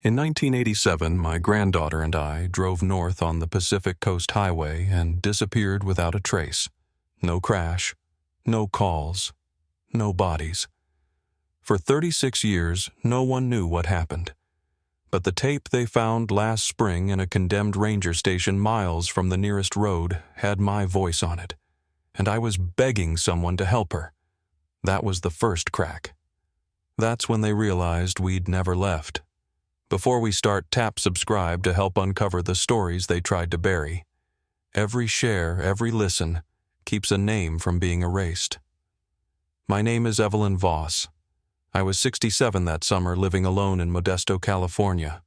In 1987, my granddaughter and I drove north on the Pacific Coast Highway and disappeared without a trace. No crash, no calls, no bodies. For 36 years, no one knew what happened. But the tape they found last spring in a condemned ranger station miles from the nearest road had my voice on it, and I was begging someone to help her. That was the first crack. That's when they realized we'd never left. Before we start, tap subscribe to help uncover the stories they tried to bury. Every share, every listen, keeps a name from being erased. My name is Evelyn Voss. I was 67 that summer, living alone in Modesto, California.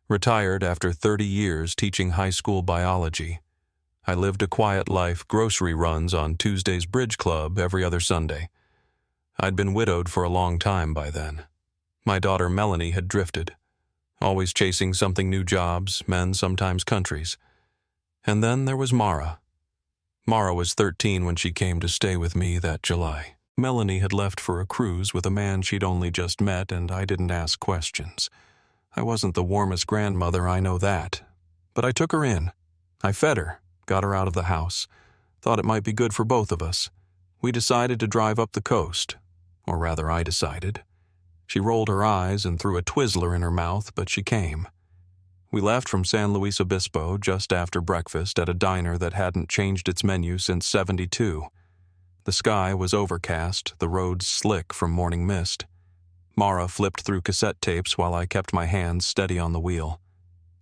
Retired after 30 years teaching high school biology. I lived a quiet life, grocery runs on Tuesday's Bridge Club every other Sunday. I'd been widowed for a long time by then. My daughter Melanie had drifted, always chasing something, new jobs, men, sometimes countries. And then there was Mara. Mara was 13 when she came to stay with me that July. Melanie had left for a cruise with a man she'd only just met, and I didn't ask questions. I wasn't the warmest grandmother, I know that. But I took her in. I fed her, got her out of the house. Thought it might be good for both of us. We decided to drive up the coast. Or rather, I decided. She rolled her eyes and threw a Twizzler in her mouth, but she came. We left from San Luis Obispo just after breakfast at a diner that hadn't changed its menu since '72. The sky was overcast, the roads slick from morning mist. Mara flipped through cassette tapes while I kept my hands steady on the wheel.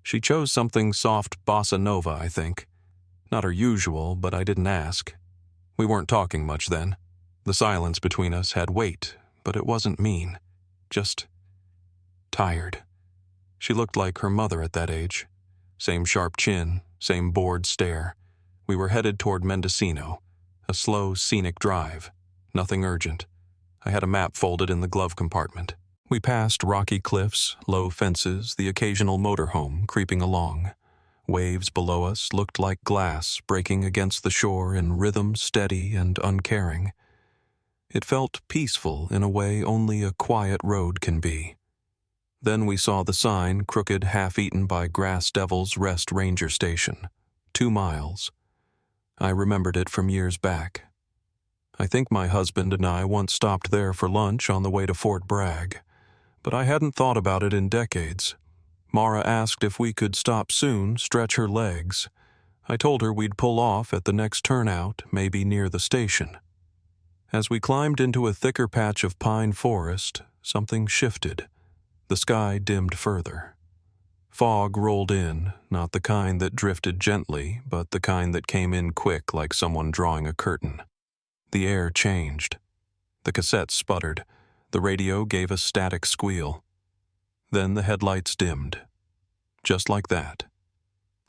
She chose something soft bossa nova, I think. Not her usual, but I didn't ask. We weren't talking much then. The silence between us had weight, but it wasn't mean. Just tired. She looked like her mother at that age. Same sharp chin, same bored stare. We were headed toward Mendocino, a slow, scenic drive. Nothing urgent. I had a map folded in the glove compartment. We passed rocky cliffs, low fences, the occasional motorhome creeping along. Waves below us looked like glass breaking against the shore in rhythm steady and uncaring. It felt peaceful in a way only a quiet road can be. Then we saw the sign, crooked, half-eaten by Grass Devil's Rest Ranger Station. 2 miles. I remembered it from years back. I think my husband and I once stopped there for lunch on the way to Fort Bragg, but I hadn't thought about it in decades. Mara asked if we could stop soon, stretch her legs. I told her we'd pull off at the next turnout, maybe near the station. As we climbed into a thicker patch of pine forest, something shifted. The sky dimmed further. Fog rolled in, not the kind that drifted gently, but the kind that came in quick like someone drawing a curtain. The air changed. The cassette sputtered. The radio gave a static squeal. Then the headlights dimmed. Just like that.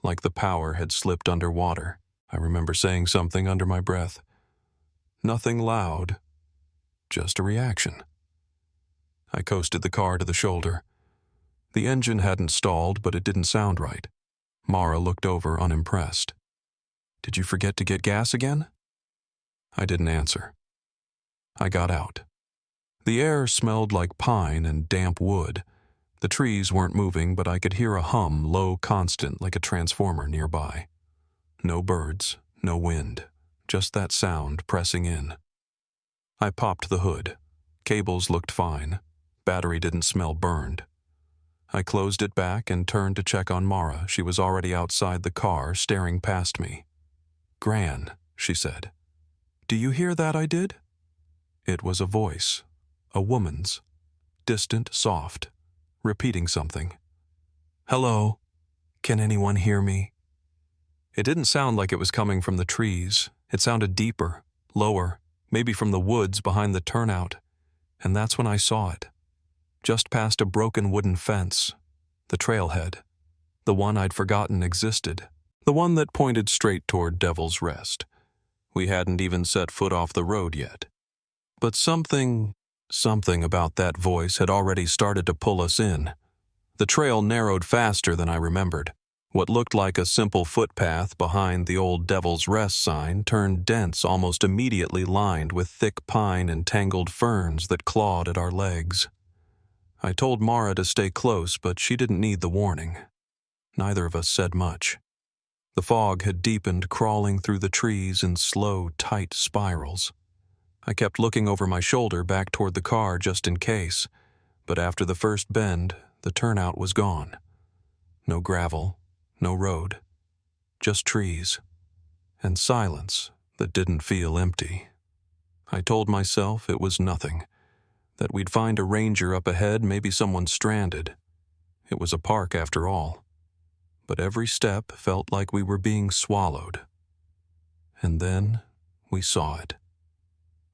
Like the power had slipped underwater. I remember saying something under my breath. Nothing loud. Just a reaction. I coasted the car to the shoulder. The engine hadn't stalled, but it didn't sound right. Mara looked over unimpressed. "Did you forget to get gas again?" I didn't answer. I got out. The air smelled like pine and damp wood. The trees weren't moving, but I could hear a hum, low, constant, like a transformer nearby. No birds, no wind, just that sound pressing in. I popped the hood. Cables looked fine. Battery didn't smell burned. I closed it back and turned to check on Mara. She was already outside the car, staring past me. "Gran," she said. "Do you hear that I did?" It was a voice, a woman's, distant, soft, repeating something. "Hello? Can anyone hear me?" It didn't sound like it was coming from the trees. It sounded deeper, lower, maybe from the woods behind the turnout. And that's when I saw it. Just past a broken wooden fence. The trailhead. The one I'd forgotten existed. The one that pointed straight toward Devil's Rest. We hadn't even set foot off the road yet. But something about that voice had already started to pull us in. The trail narrowed faster than I remembered. What looked like a simple footpath behind the old Devil's Rest sign turned dense almost immediately, lined with thick pine and tangled ferns that clawed at our legs. I told Mara to stay close, but she didn't need the warning. Neither of us said much. The fog had deepened, crawling through the trees in slow, tight spirals. I kept looking over my shoulder back toward the car just in case, but after the first bend, the turnout was gone. No gravel, no road, just trees, and silence that didn't feel empty. I told myself it was nothing, that we'd find a ranger up ahead, maybe someone stranded. It was a park after all. But every step felt like we were being swallowed. And then we saw it.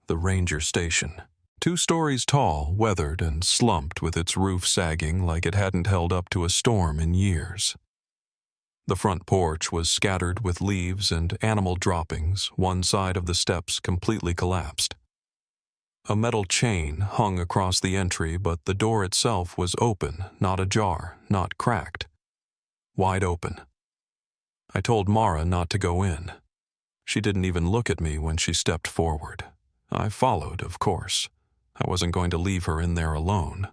The ranger station. 2 stories tall, weathered and slumped with its roof sagging like it hadn't held up to a storm in years. The front porch was scattered with leaves and animal droppings, one side of the steps completely collapsed. A metal chain hung across the entry, but the door itself was open, not ajar, not cracked. Wide open. I told Mara not to go in. She didn't even look at me when she stepped forward. I followed, of course. I wasn't going to leave her in there alone.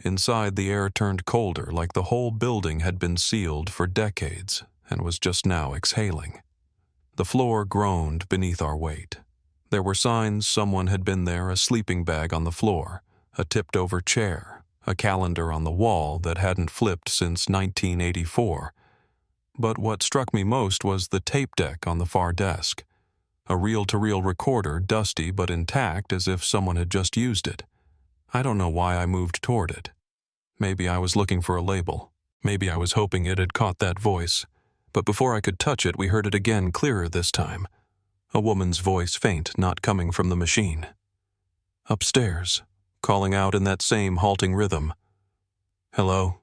Inside, the air turned colder, like the whole building had been sealed for decades and was just now exhaling. The floor groaned beneath our weight. There were signs someone had been there, a sleeping bag on the floor, a tipped-over chair, a calendar on the wall that hadn't flipped since 1984. But what struck me most was the tape deck on the far desk. A reel-to-reel recorder, dusty but intact as if someone had just used it. I don't know why I moved toward it. Maybe I was looking for a label. Maybe I was hoping it had caught that voice. But before I could touch it, we heard it again, clearer this time. A woman's voice, faint, not coming from the machine. Upstairs, calling out in that same halting rhythm. Hello?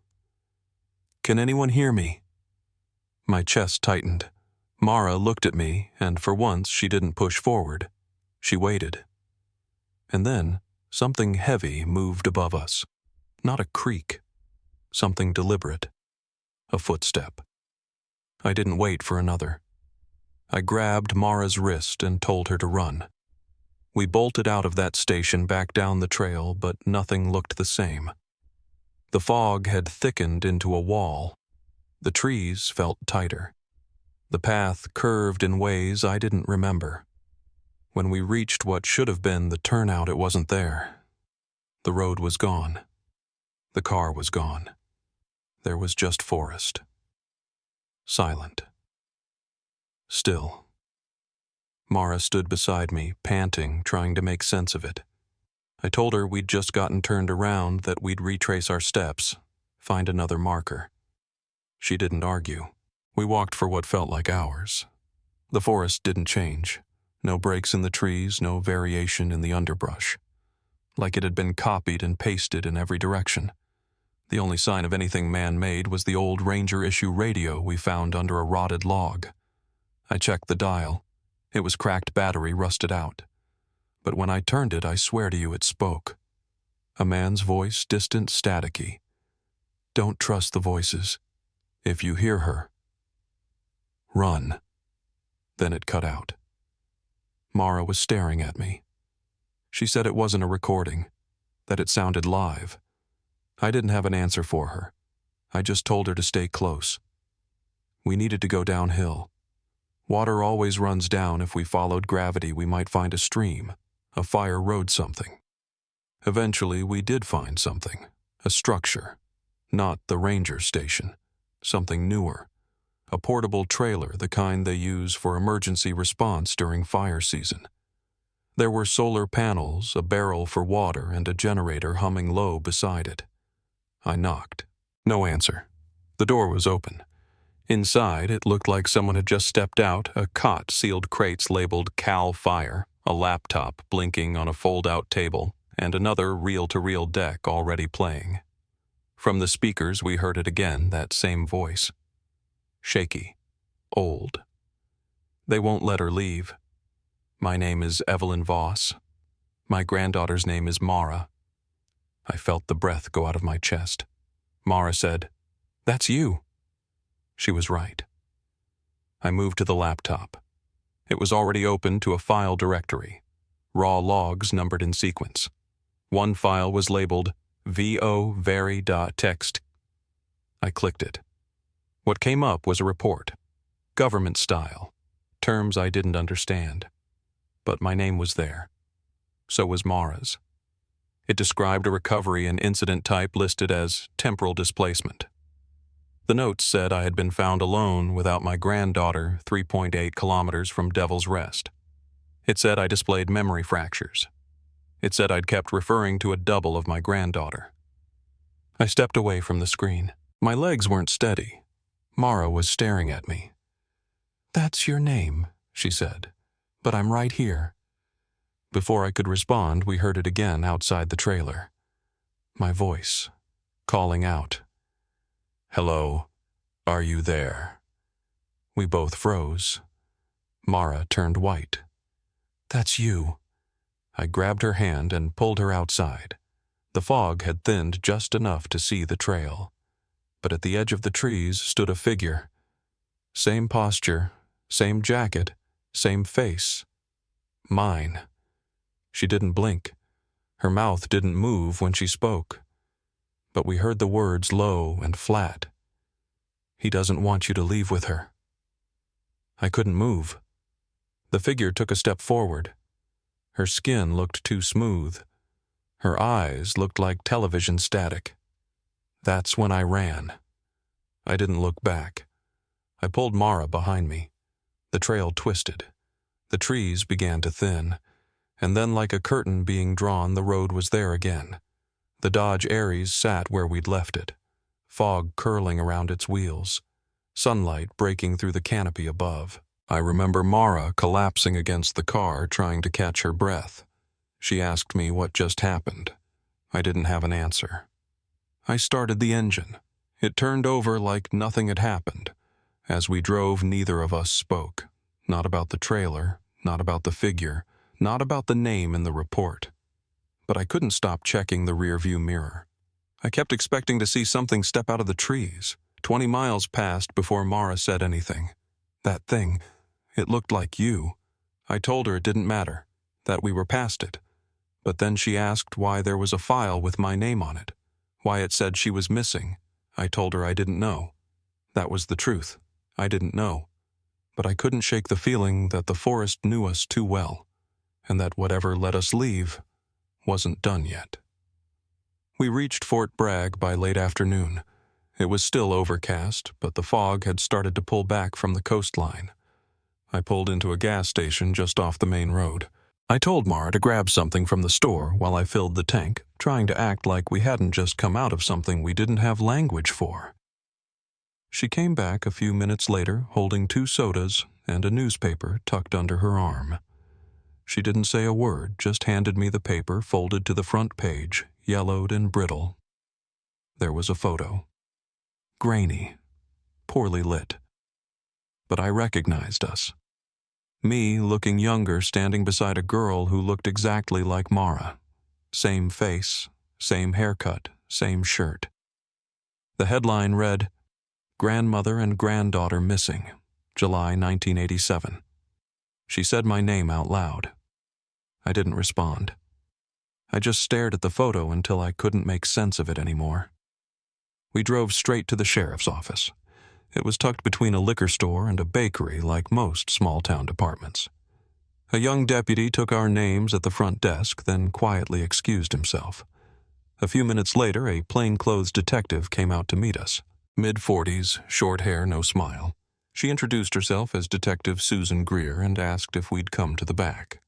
Can anyone hear me? My chest tightened. Mara looked at me, and for once she didn't push forward. She waited. And then something heavy moved above us. Not a creak. Something deliberate. A footstep. I didn't wait for another. I grabbed Mara's wrist and told her to run. We bolted out of that station back down the trail, but nothing looked the same. The fog had thickened into a wall. The trees felt tighter. The path curved in ways I didn't remember. When we reached what should have been the turnout, it wasn't there. The road was gone. The car was gone. There was just forest. Silent. Still. Mara stood beside me, panting, trying to make sense of it. I told her we'd just gotten turned around, that we'd retrace our steps, find another marker. She didn't argue. We walked for what felt like hours. The forest didn't change. No breaks in the trees, no variation in the underbrush. Like it had been copied and pasted in every direction. The only sign of anything man-made was the old Ranger issue radio we found under a rotted log. I checked the dial. It was cracked battery, rusted out. But when I turned it, I swear to you it spoke. A man's voice, distant, staticky. Don't trust the voices. If you hear her, run. Then it cut out. Mara was staring at me. She said it wasn't a recording, that it sounded live. I didn't have an answer for her. I just told her to stay close. We needed to go downhill. Water always runs down. If we followed gravity, we might find a stream. A fire rode something. Eventually, we did find something. A structure. Not the ranger station. Something newer. A portable trailer, the kind they use for emergency response during fire season. There were solar panels, a barrel for water, and a generator humming low beside it. I knocked. No answer. The door was open. Inside, it looked like someone had just stepped out, a cot, sealed crates labeled Cal Fire, a laptop blinking on a fold-out table, and another reel-to-reel deck already playing. From the speakers, we heard it again, that same voice. Shaky. Old. They won't let her leave. My name is Evelyn Voss. My granddaughter's name is Mara. I felt the breath go out of my chest. Mara said, "That's you." She was right. I moved to the laptop. It was already open to a file directory. Raw logs numbered in sequence. One file was labeled vo-very.txt. I clicked it. What came up was a report. Government style. Terms I didn't understand. But my name was there. So was Mara's. It described a recovery and incident type listed as temporal displacement. The notes said I had been found alone without my granddaughter 3.8 kilometers from Devil's Rest. It said I displayed memory fractures. It said I'd kept referring to a double of my granddaughter. I stepped away from the screen. My legs weren't steady. Mara was staring at me. "That's your name," she said, "but I'm right here." Before I could respond, we heard it again outside the trailer. My voice, calling out. "Hello, are you there?" We both froze. Mara turned white. "That's you." I grabbed her hand and pulled her outside. The fog had thinned just enough to see the trail. But at the edge of the trees stood a figure. Same posture, same jacket, same face. Mine. She didn't blink. Her mouth didn't move when she spoke. But we heard the words low and flat. "He doesn't want you to leave with her." I couldn't move. The figure took a step forward. Her skin looked too smooth. Her eyes looked like television static. That's when I ran. I didn't look back. I pulled Mara behind me. The trail twisted. The trees began to thin. And then, like a curtain being drawn, the road was there again. The Dodge Aries sat where we'd left it, fog curling around its wheels, sunlight breaking through the canopy above. I remember Mara collapsing against the car, trying to catch her breath. She asked me what just happened. I didn't have an answer. I started the engine. It turned over like nothing had happened. As we drove, neither of us spoke. Not about the trailer, not about the figure, not about the name in the report. But I couldn't stop checking the rearview mirror. I kept expecting to see something step out of the trees. 20 miles passed before Mara said anything. "That thing, it looked like you." I told her it didn't matter, that we were past it. But then she asked why there was a file with my name on it, why it said she was missing. I told her I didn't know. That was the truth. I didn't know. But I couldn't shake the feeling that the forest knew us too well, and that whatever let us leave wasn't done yet. We reached Fort Bragg by late afternoon. It was still overcast, but the fog had started to pull back from the coastline. I pulled into a gas station just off the main road. I told Mara to grab something from the store while I filled the tank, trying to act like we hadn't just come out of something we didn't have language for. She came back a few minutes later holding 2 sodas and a newspaper tucked under her arm. She didn't say a word, just handed me the paper folded to the front page, yellowed and brittle. There was a photo. Grainy, poorly lit. But I recognized us. Me looking younger, standing beside a girl who looked exactly like Mara. Same face, same haircut, same shirt. The headline read, "Grandmother and Granddaughter Missing, July 1987. She said my name out loud. I didn't respond. I just stared at the photo until I couldn't make sense of it anymore. We drove straight to the sheriff's office. It was tucked between a liquor store and a bakery like most small-town departments. A young deputy took our names at the front desk, then quietly excused himself. A few minutes later, a plainclothes detective came out to meet us. Mid-40s, short hair, no smile. She introduced herself as Detective Susan Greer and asked if we'd come to the back.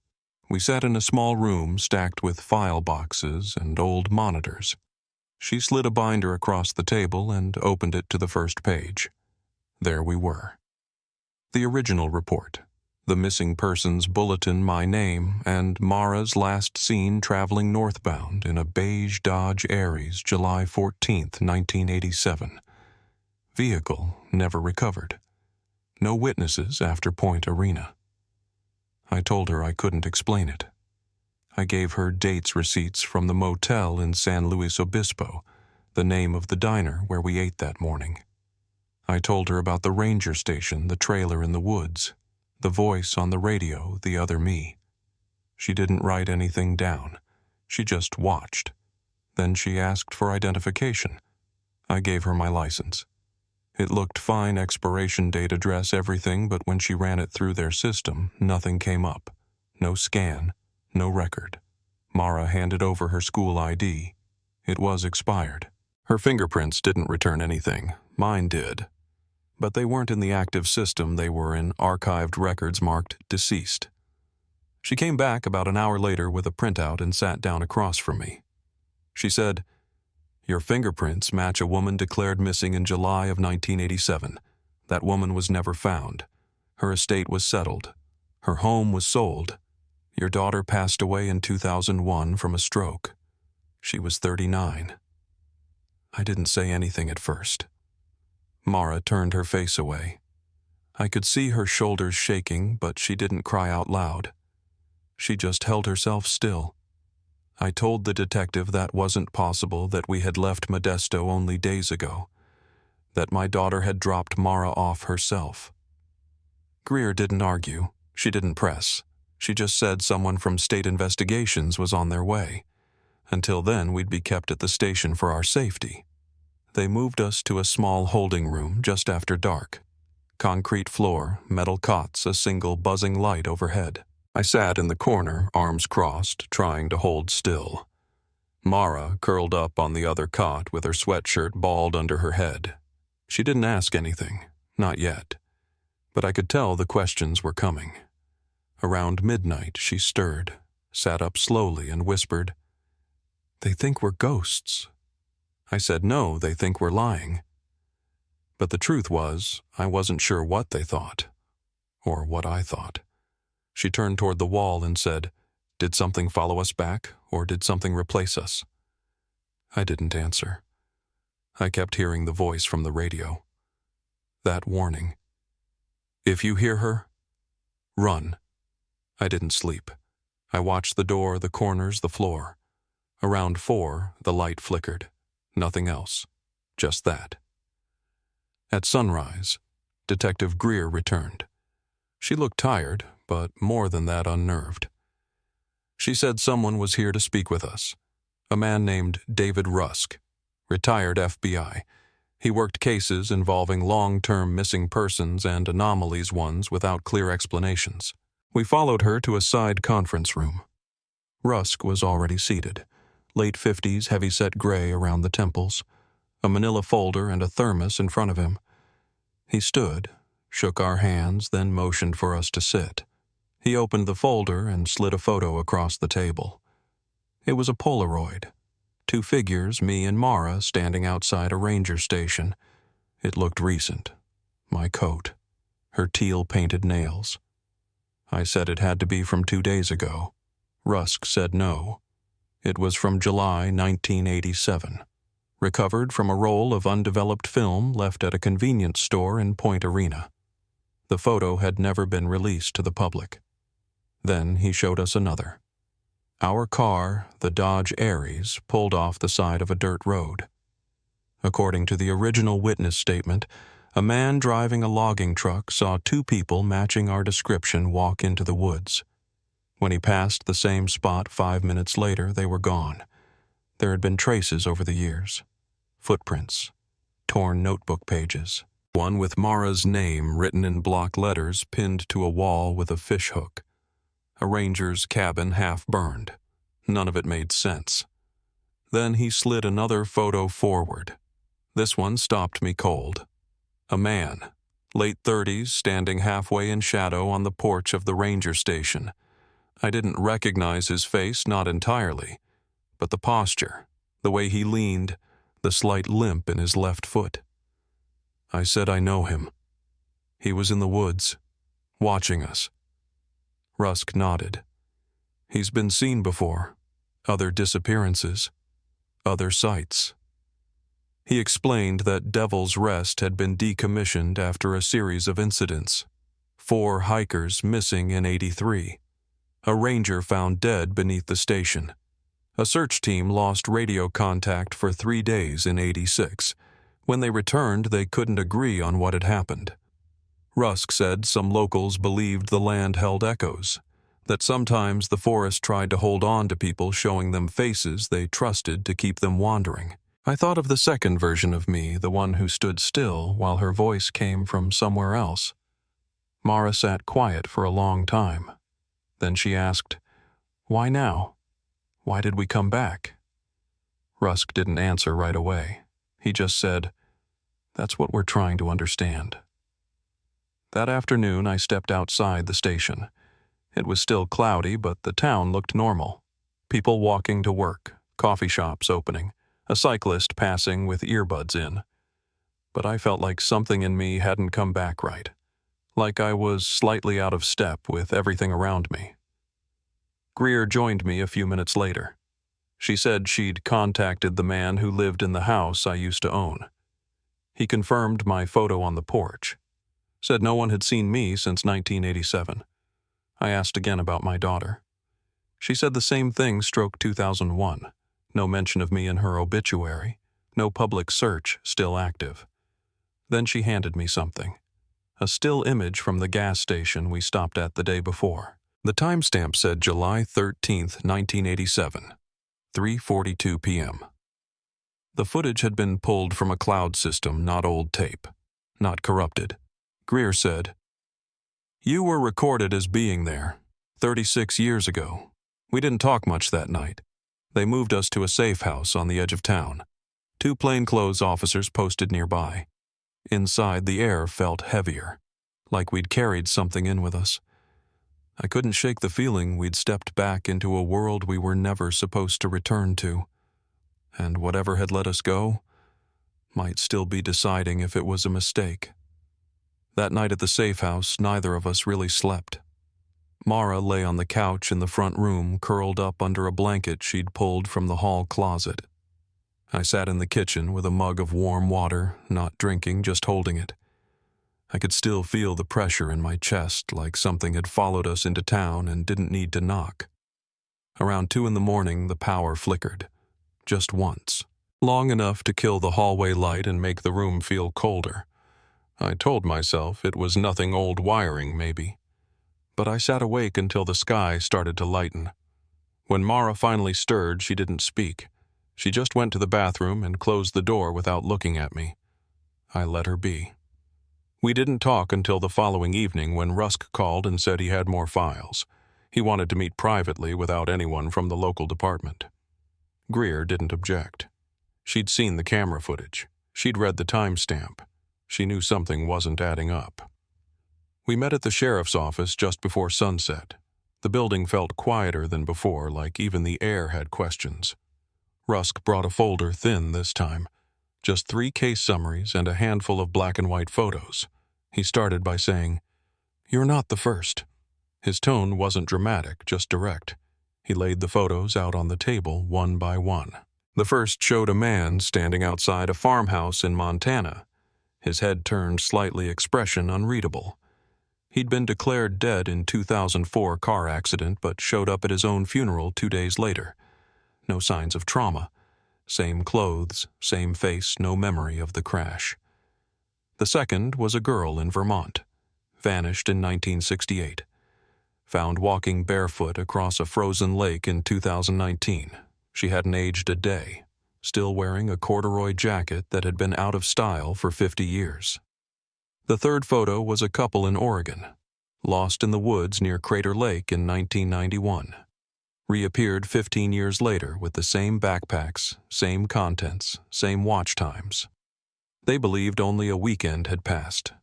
We sat in a small room stacked with file boxes and old monitors. She slid a binder across the table and opened it to the first page. There we were. The original report, the missing persons bulletin, my name, and Mara's last seen traveling northbound in a beige Dodge Aries, July 14th, 1987. Vehicle never recovered. No witnesses after Point Arena. I told her I couldn't explain it. I gave her dates receipts from the motel in San Luis Obispo, the name of the diner where we ate that morning. I told her about the ranger station, the trailer in the woods, the voice on the radio, the other me. She didn't write anything down. She just watched. Then she asked for identification. I gave her my license. It looked fine, expiration date, address, everything, but when she ran it through their system, nothing came up. No scan, no record. Mara handed over her school ID. It was expired. Her fingerprints didn't return anything. Mine did. But they weren't in the active system. They were in archived records marked deceased. She came back about an hour later with a printout and sat down across from me. She said, "Your fingerprints match a woman declared missing in July of 1987. That woman was never found. Her estate was settled. Her home was sold. Your daughter passed away in 2001 from a stroke. She was 39. I didn't say anything at first. Mara turned her face away. I could see her shoulders shaking, but she didn't cry out loud. She just held herself still. I told the detective that wasn't possible, that we had left Modesto only days ago, that my daughter had dropped Mara off herself. Greer didn't argue. She didn't press. She just said someone from state investigations was on their way. Until then, we'd be kept at the station for our safety. They moved us to a small holding room just after dark. Concrete floor, metal cots, a single buzzing light overhead. I sat in the corner, arms crossed, trying to hold still. Mara curled up on the other cot with her sweatshirt balled under her head. She didn't ask anything, not yet. But I could tell the questions were coming. Around midnight, she stirred, sat up slowly and whispered, "They think we're ghosts." I said, "No, they think we're lying." But the truth was, I wasn't sure what they thought, or what I thought. She turned toward the wall and said, "Did something follow us back, or did something replace us?" I didn't answer. I kept hearing the voice from the radio. That warning. "If you hear her, run." I didn't sleep. I watched the door, the corners, the floor. Around 4, the light flickered. Nothing else. Just that. At sunrise, Detective Greer returned. She looked tired, but more than that, unnerved. She said someone was here to speak with us. A man named David Rusk, retired FBI. He worked cases involving long-term missing persons and anomalies ones without clear explanations. We followed her to a side conference room. Rusk was already seated. Late 50s, heavy-set gray around the temples, a manila folder and a thermos in front of him. He stood, shook our hands, then motioned for us to sit. He opened the folder and slid a photo across the table. It was a Polaroid. 2 figures, me and Mara, standing outside a ranger station. It looked recent. My coat. Her teal-painted nails. I said it had to be from 2 days ago. Rusk said no. It was from July 1987. Recovered from a roll of undeveloped film left at a convenience store in Point Arena. The photo had never been released to the public. Then he showed us another. Our car, the Dodge Aries, pulled off the side of a dirt road. According to the original witness statement, a man driving a logging truck saw 2 people matching our description walk into the woods. When he passed the same spot 5 minutes later, they were gone. There had been traces over the years. Footprints. Torn notebook pages. One with Mara's name written in block letters pinned to a wall with a fishhook. A ranger's cabin half burned. None of it made sense. Then he slid another photo forward. This one stopped me cold. A man, late 30s, standing halfway in shadow on the porch of the ranger station. I didn't recognize his face, not entirely, but the posture, the way he leaned, the slight limp in his left foot. I said, "I know him." He was in the woods, watching us. Rusk nodded. He's been seen before. Other disappearances. Other sights. He explained that Devil's Rest had been decommissioned after a series of incidents. 4 hikers missing in '83. A ranger found dead beneath the station. A search team lost radio contact for 3 days in '86. When they returned, they couldn't agree on what had happened. Rusk said some locals believed the land held echoes, That sometimes the forest tried to hold on to people, showing them faces they trusted to keep them wandering. I thought of the second version of me, the one who stood still while her voice came from somewhere else. Mara sat quiet for a long time. Then she asked, "Why now? Why did we come back?" Rusk didn't answer right away. He just said, "That's what we're trying to understand." That afternoon, I stepped outside the station. It was still cloudy, but the town looked normal. People walking to work, coffee shops opening, a cyclist passing with earbuds in. But I felt like something in me hadn't come back right, like I was slightly out of step with everything around me. Greer joined me a few minutes later. She said she'd contacted the man who lived in the house I used to own. He confirmed my photo on the porch. Said no one had seen me since 1987. I asked again about my daughter. She said the same thing stroke 2001. No mention of me in her obituary. No public search still active. Then she handed me something. A still image from the gas station we stopped at the day before. The timestamp said July 13th, 1987, 3:42 p.m. The footage had been pulled from a cloud system, not old tape, not corrupted. Greer said, "You were recorded as being there, 36 years ago. We didn't talk much that night. They moved us to a safe house on the edge of town. 2 plainclothes officers posted nearby. Inside, the air felt heavier, like we'd carried something in with us. I couldn't shake the feeling we'd stepped back into a world we were never supposed to return to. And whatever had let us go might still be deciding if it was a mistake." That night at the safe house, neither of us really slept. Mara lay on the couch in the front room, curled up under a blanket she'd pulled from the hall closet. I sat in the kitchen with a mug of warm water, not drinking, just holding it. I could still feel the pressure in my chest, like something had followed us into town and didn't need to knock. Around 2 a.m, the power flickered. Just once. Long enough to kill the hallway light and make the room feel colder. I told myself it was nothing old wiring, maybe. But I sat awake until the sky started to lighten. When Mara finally stirred, she didn't speak. She just went to the bathroom and closed the door without looking at me. I let her be. We didn't talk until the following evening when Rusk called and said he had more files. He wanted to meet privately without anyone from the local department. Greer didn't object. She'd seen the camera footage. She'd read the timestamp. She knew something wasn't adding up. We met at the sheriff's office just before sunset. The building felt quieter than before, like even the air had questions. Rusk brought a folder thin this time. Just 3 case summaries and a handful of black and white photos. He started by saying, "You're not the first." His tone wasn't dramatic, just direct. He laid the photos out on the table one by one. The first showed a man standing outside a farmhouse in Montana. His head turned slightly, expression unreadable. He'd been declared dead in 2004 car accident, but showed up at his own funeral 2 days later. No signs of trauma. Same clothes, same face, no memory of the crash. The second was a girl in Vermont. Vanished in 1968. Found walking barefoot across a frozen lake in 2019. She hadn't aged a day. Still wearing a corduroy jacket that had been out of style for 50 years. The third photo was a couple in Oregon, lost in the woods near Crater Lake in 1991. Reappeared 15 years later with the same backpacks, same contents, same watch times. They believed only a weekend had passed.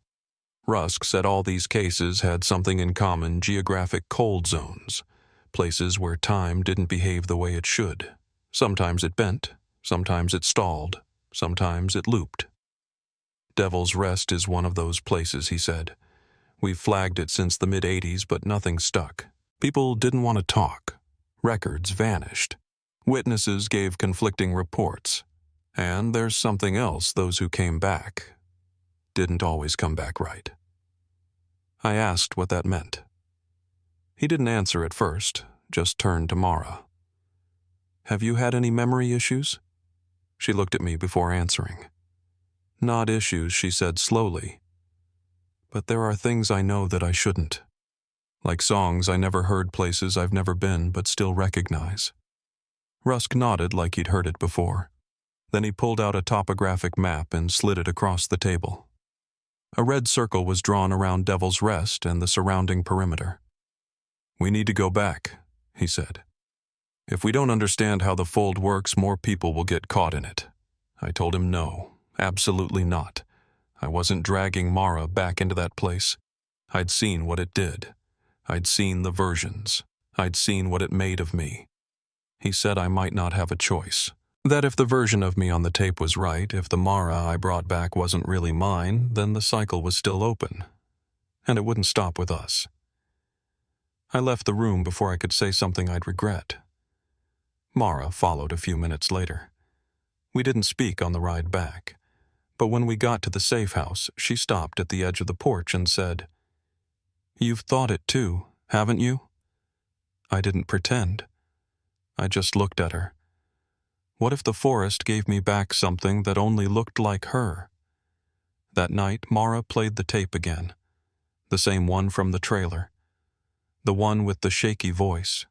Rusk said all these cases had something in common: geographic cold zones, places where time didn't behave the way it should. Sometimes it bent. Sometimes it stalled. Sometimes it looped. Devil's Rest is one of those places, he said. We've flagged it since the mid-'80s, but nothing stuck. People didn't want to talk. Records vanished. Witnesses gave conflicting reports. And there's something else: those who came back didn't always come back right. I asked what that meant. He didn't answer at first, just turned to Mara. "Have you had any memory issues?" She looked at me before answering. "Not issues," she said slowly. "But there are things I know that I shouldn't. like songs I never heard, places I've never been but still recognize. Rusk nodded like he'd heard it before. Then he pulled out a topographic map and slid it across the table. A red circle was drawn around Devil's Rest and the surrounding perimeter. "We need to go back," he said. "If we don't understand how the fold works, more people will get caught in it." I told him no, absolutely not. I wasn't dragging Mara back into that place. I'd seen what it did. I'd seen the versions. I'd seen what it made of me. He said I might not have a choice. That if the version of me on the tape was right, if the Mara I brought back wasn't really mine, then the cycle was still open. And it wouldn't stop with us. I left the room before I could say something I'd regret. Mara followed a few minutes later. We didn't speak on the ride back, but when we got to the safe house, she stopped at the edge of the porch and said, "You've thought it too, haven't you?" I didn't pretend. I just looked at her. What if the forest gave me back something that only looked like her? That night, Mara played the tape again. The same one from the trailer. The one with the shaky voice.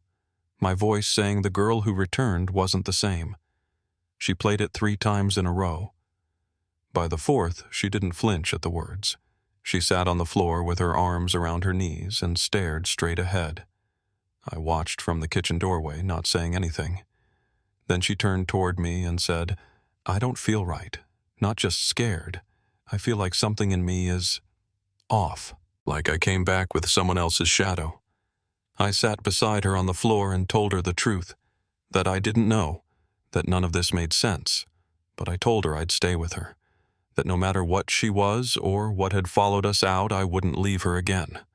My voice saying the girl who returned wasn't the same. She played it 3 times in a row. By the 4th, she didn't flinch at the words. She sat on the floor with her arms around her knees and stared straight ahead. I watched from the kitchen doorway, not saying anything. Then she turned toward me and said, "I don't feel right. Not just scared. I feel like something in me is off. Like I came back with someone else's shadow." I sat beside her on the floor and told her the truth, that I didn't know, that none of this made sense, but I told her I'd stay with her, that no matter what she was or what had followed us out, I wouldn't leave her again.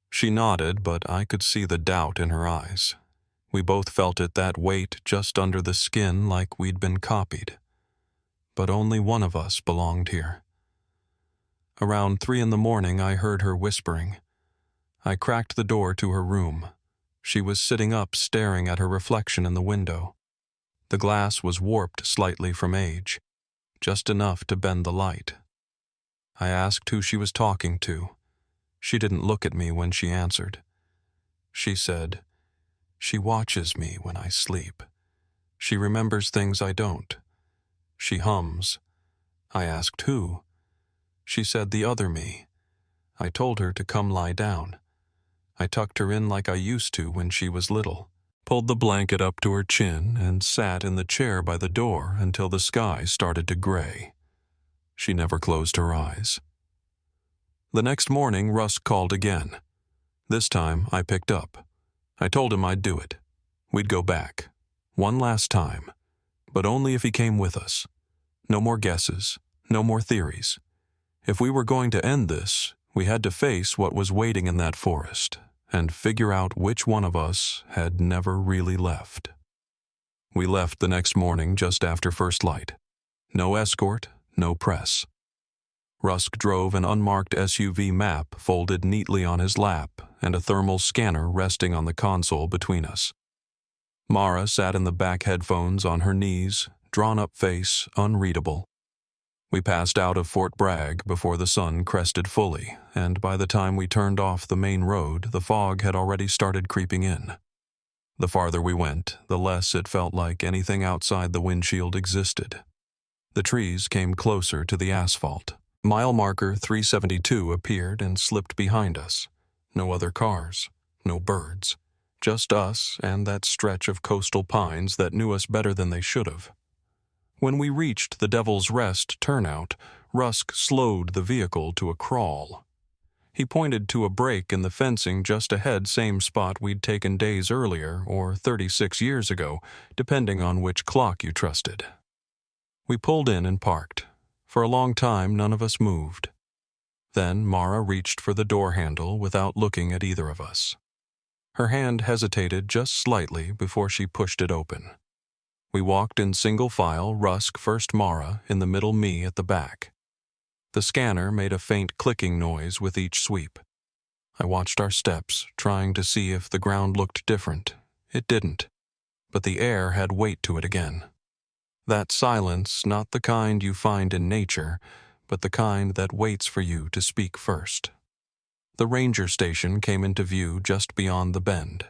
She nodded, but I could see the doubt in her eyes. We both felt it, that weight just under the skin, like we'd been copied. But only one of us belonged here. Around 3 in the morning, I heard her whispering. I cracked the door to her room. She was sitting up, staring at her reflection in the window. The glass was warped slightly from age, just enough to bend the light. I asked who she was talking to. She didn't look at me when she answered. She said, "She watches me when I sleep. She remembers things I don't. She hums." I asked who. She said the other me. I told her to come lie down. I tucked her in like I used to when she was little, pulled the blanket up to her chin, and sat in the chair by the door until the sky started to gray. She never closed her eyes. The next morning, Rusk called again. This time, I picked up. I told him I'd do it. We'd go back. One last time. But only if he came with us. No more guesses. No more theories. If we were going to end this, we had to face what was waiting in that forest and figure out which one of us had never really left. We left the next morning just after first light. No escort, no press. Rusk drove an unmarked SUV map folded neatly on his lap and a thermal scanner resting on the console between us. Mara sat in the back, headphones on her knees, drawn-up face, unreadable. We passed out of Fort Bragg before the sun crested fully, and by the time we turned off the main road, the fog had already started creeping in. The farther we went, the less it felt like anything outside the windshield existed. The trees came closer to the asphalt. Mile marker 372 appeared and slipped behind us. No other cars, no birds, just us and that stretch of coastal pines that knew us better than they should have. When we reached the Devil's Rest turnout, Rusk slowed the vehicle to a crawl. He pointed to a break in the fencing just ahead, same spot we'd taken days earlier, or 36 years ago, depending on which clock you trusted. We pulled in and parked. For a long time, none of us moved. Then Mara reached for the door handle without looking at either of us. Her hand hesitated just slightly before she pushed it open. We walked in single file, Rusk first, Mara, in the middle, me at the back. The scanner made a faint clicking noise with each sweep. I watched our steps, trying to see if the ground looked different. It didn't, but the air had weight to it again. That silence, not the kind you find in nature, but the kind that waits for you to speak first. The ranger station came into view just beyond the bend.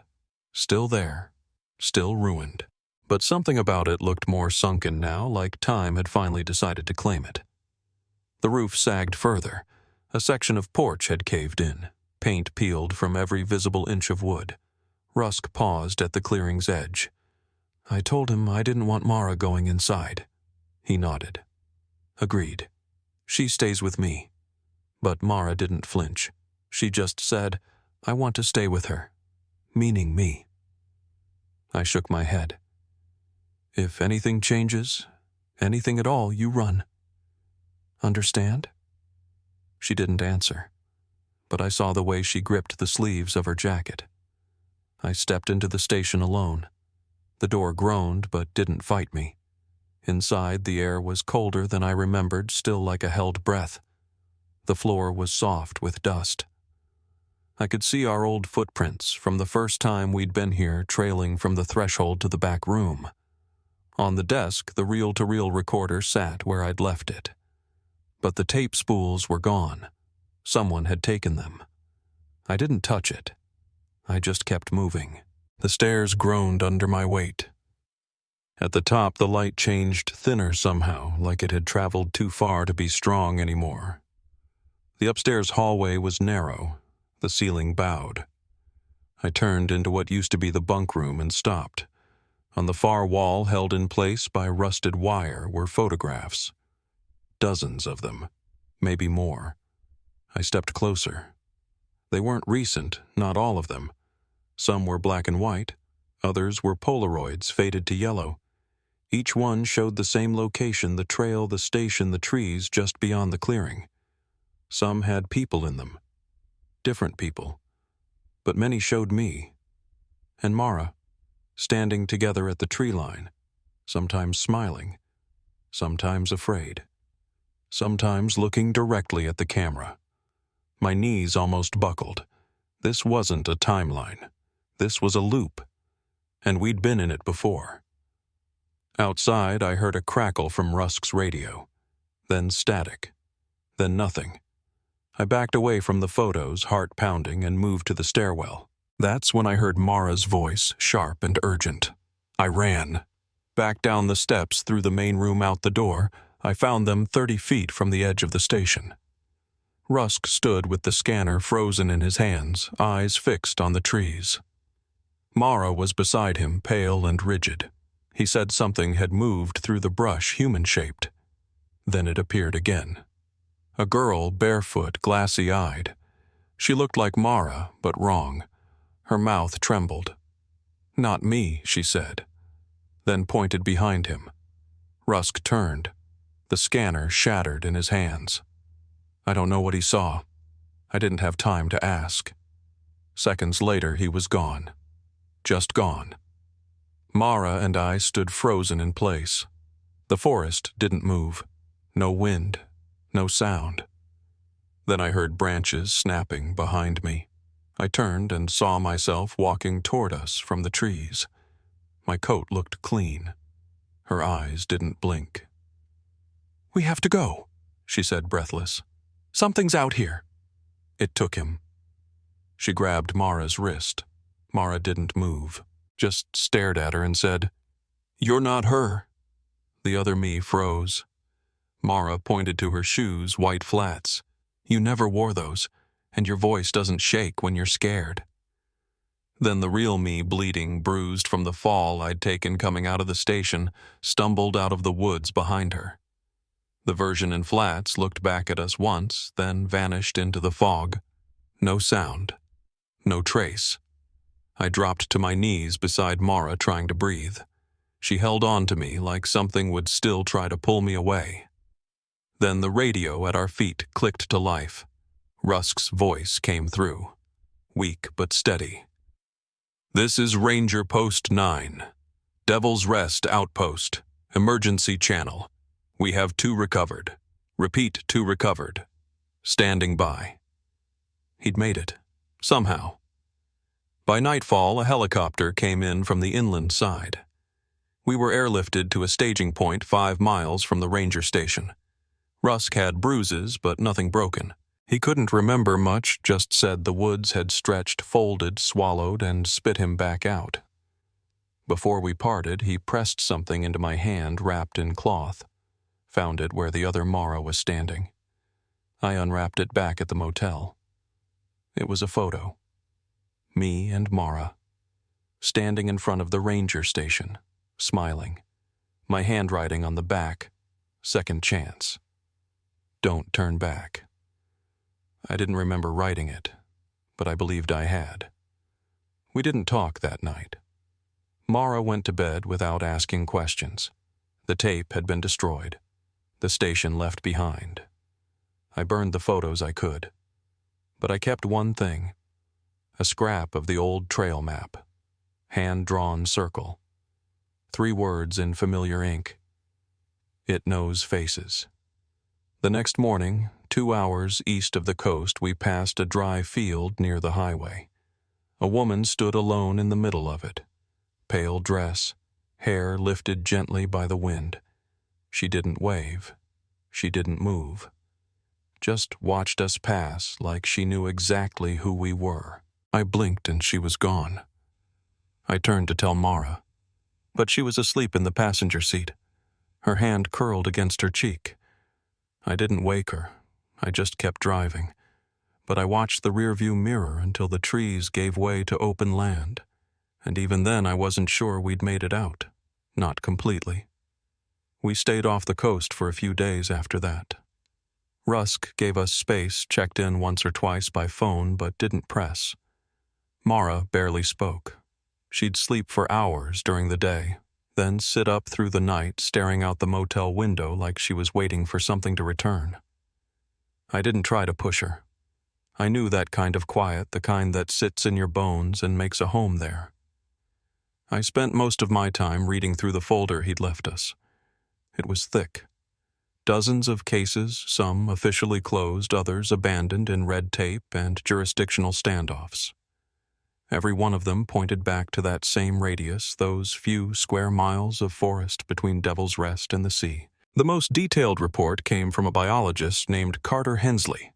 Still there, still ruined. But something about it looked more sunken now, like time had finally decided to claim it. The roof sagged further. A section of porch had caved in, paint peeled from every visible inch of wood. Rusk paused at the clearing's edge. I told him I didn't want Mara going inside. He nodded. Agreed. She stays with me. But Mara didn't flinch. She just said, I want to stay with her. Meaning me. I shook my head. If anything changes, anything at all, you run. Understand? She didn't answer, but I saw the way she gripped the sleeves of her jacket. I stepped into the station alone. The door groaned but didn't fight me. Inside, the air was colder than I remembered, still like a held breath. The floor was soft with dust. I could see our old footprints from the first time we'd been here, trailing from the threshold to the back room. On the desk, the reel-to-reel recorder sat where I'd left it. But the tape spools were gone. Someone had taken them. I didn't touch it. I just kept moving. The stairs groaned under my weight. At the top, the light changed thinner somehow, like it had traveled too far to be strong anymore. The upstairs hallway was narrow. The ceiling bowed. I turned into what used to be the bunk room and stopped. On the far wall, held in place by rusted wire, were photographs. Dozens of them, maybe more. I stepped closer. They weren't recent, not all of them. Some were black and white. Others were Polaroids faded to yellow. Each one showed the same location, the trail, the station, the trees just beyond the clearing. Some had people in them. Different people. But many showed me. And Mara, standing together at the tree line, sometimes smiling, sometimes afraid, sometimes looking directly at the camera. My knees almost buckled. This wasn't a timeline. This was a loop. And we'd been in it before. Outside, I heard a crackle from Rusk's radio. Then static. Then nothing. I backed away from the photos, heart pounding, and moved to the stairwell. That's when I heard Mara's voice, sharp and urgent. I ran. Back down the steps through the main room out the door, I found them 30 feet from the edge of the station. Rusk stood with the scanner frozen in his hands, eyes fixed on the trees. Mara was beside him, pale and rigid. He said something had moved through the brush, human-shaped. Then it appeared again. A girl, barefoot, glassy-eyed. She looked like Mara, but wrong. Her mouth trembled. Not me, she said. Then pointed behind him. Rusk turned. The scanner shattered in his hands. I don't know what he saw. I didn't have time to ask. Seconds later, he was gone. Just gone. Mara and I stood frozen in place. The forest didn't move. No wind. No sound. Then I heard branches snapping behind me. I turned and saw myself walking toward us from the trees. My coat looked clean. Her eyes didn't blink. "We have to go," she said, breathless. "Something's out here." It took him. She grabbed Mara's wrist. Mara didn't move, just stared at her and said, "You're not her." The other me froze. Mara pointed to her shoes, white flats. "You never wore those, and your voice doesn't shake when you're scared." Then the real me, bleeding, bruised from the fall I'd taken coming out of the station, stumbled out of the woods behind her. The version in flats looked back at us once, then vanished into the fog. No sound. No trace. I dropped to my knees beside Mara, trying to breathe. She held on to me like something would still try to pull me away. Then the radio at our feet clicked to life. Rusk's voice came through, weak but steady. "This is Ranger Post 9. Devil's Rest Outpost. Emergency channel. We have 2 recovered. Repeat, 2 recovered. Standing by." He'd made it. Somehow. By nightfall, a helicopter came in from the inland side. We were airlifted to a staging point 5 miles from the ranger station. Rusk had bruises, but nothing broken. He couldn't remember much, just said the woods had stretched, folded, swallowed, and spit him back out. Before we parted, he pressed something into my hand wrapped in cloth, found it where the other Mara was standing. I unwrapped it back at the motel. It was a photo. Me and Mara, standing in front of the ranger station, smiling. My handwriting on the back, second chance. Don't turn back. I didn't remember writing it, but I believed I had. We didn't talk that night. Mara went to bed without asking questions. The tape had been destroyed, the station left behind. I burned the photos I could, but I kept one thing, a scrap of the old trail map, hand-drawn circle, 3 words in familiar ink. It knows faces. The next morning, 2 hours east of the coast, we passed a dry field near the highway. A woman stood alone in the middle of it. Pale dress, hair lifted gently by the wind. She didn't wave. She didn't move. Just watched us pass like she knew exactly who we were. I blinked and she was gone. I turned to tell Mara, but she was asleep in the passenger seat, her hand curled against her cheek. I didn't wake her. I just kept driving. But I watched the rearview mirror until the trees gave way to open land. And even then I wasn't sure we'd made it out. Not completely. We stayed off the coast for a few days after that. Rusk gave us space, checked in once or twice by phone, but didn't press. Mara barely spoke. She'd sleep for hours during the day, then sit up through the night staring out the motel window like she was waiting for something to return. I didn't try to push her. I knew that kind of quiet, the kind that sits in your bones and makes a home there. I spent most of my time reading through the folder he'd left us. It was thick. Dozens of cases, some officially closed, others abandoned in red tape and jurisdictional standoffs. Every one of them pointed back to that same radius, those few square miles of forest between Devil's Rest and the sea. The most detailed report came from a biologist named Carter Hensley.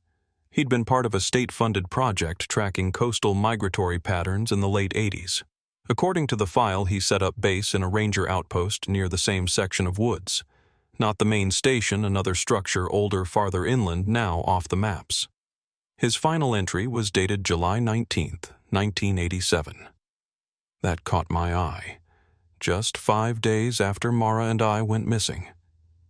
He'd been part of a state-funded project tracking coastal migratory patterns in the late 80s. According to the file, he set up base in a ranger outpost near the same section of woods. Not the main station, another structure older farther inland, now off the maps. His final entry was dated July 19th, 1987. That caught my eye. Just 5 days after Mara and I went missing.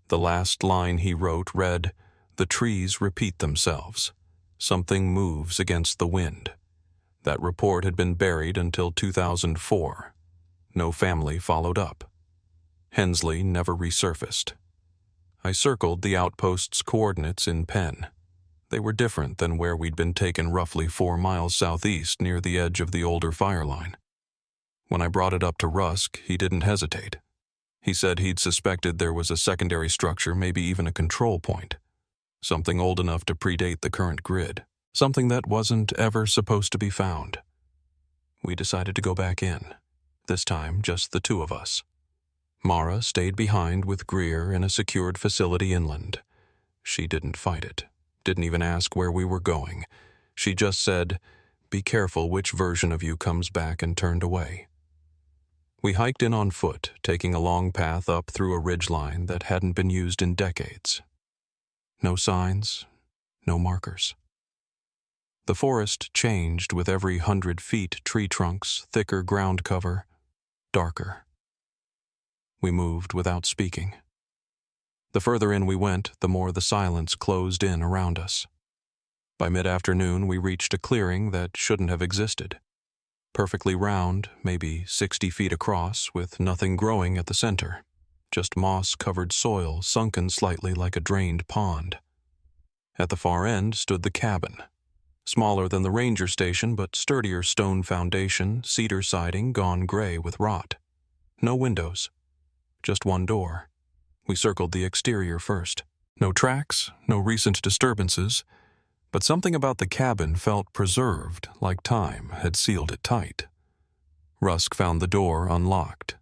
The last line he wrote read, "The trees repeat themselves. Something moves against the wind." That report had been buried until 2004. No family followed up. Hensley never resurfaced. I circled the outpost's coordinates in pen. They were different than where we'd been taken roughly 4 miles southeast near the edge of the older fire line. When I brought it up to Rusk, he didn't hesitate. He said he'd suspected there was a secondary structure, maybe even a control point. Something old enough to predate the current grid. Something that wasn't ever supposed to be found. We decided to go back in. This time, just the 2 of us. Mara stayed behind with Greer in a secured facility inland. She didn't fight it. Didn't even ask where we were going. She just said, "Be careful which version of you comes back," and turned away. We hiked in on foot, taking a long path up through a ridgeline that hadn't been used in decades. No signs, no markers. The forest changed with every 100 feet, tree trunks, thicker ground cover, darker. We moved without speaking. The further in we went, the more the silence closed in around us. By mid-afternoon, we reached a clearing that shouldn't have existed. Perfectly round, maybe 60 feet across, with nothing growing at the center. Just moss-covered soil sunken slightly like a drained pond. At the far end stood the cabin. Smaller than the ranger station, but sturdier stone foundation, cedar siding gone gray with rot. No windows. Just one door. We circled the exterior first. No tracks, no recent disturbances, but something about the cabin felt preserved, like time had sealed it tight. Rusk found the door unlocked.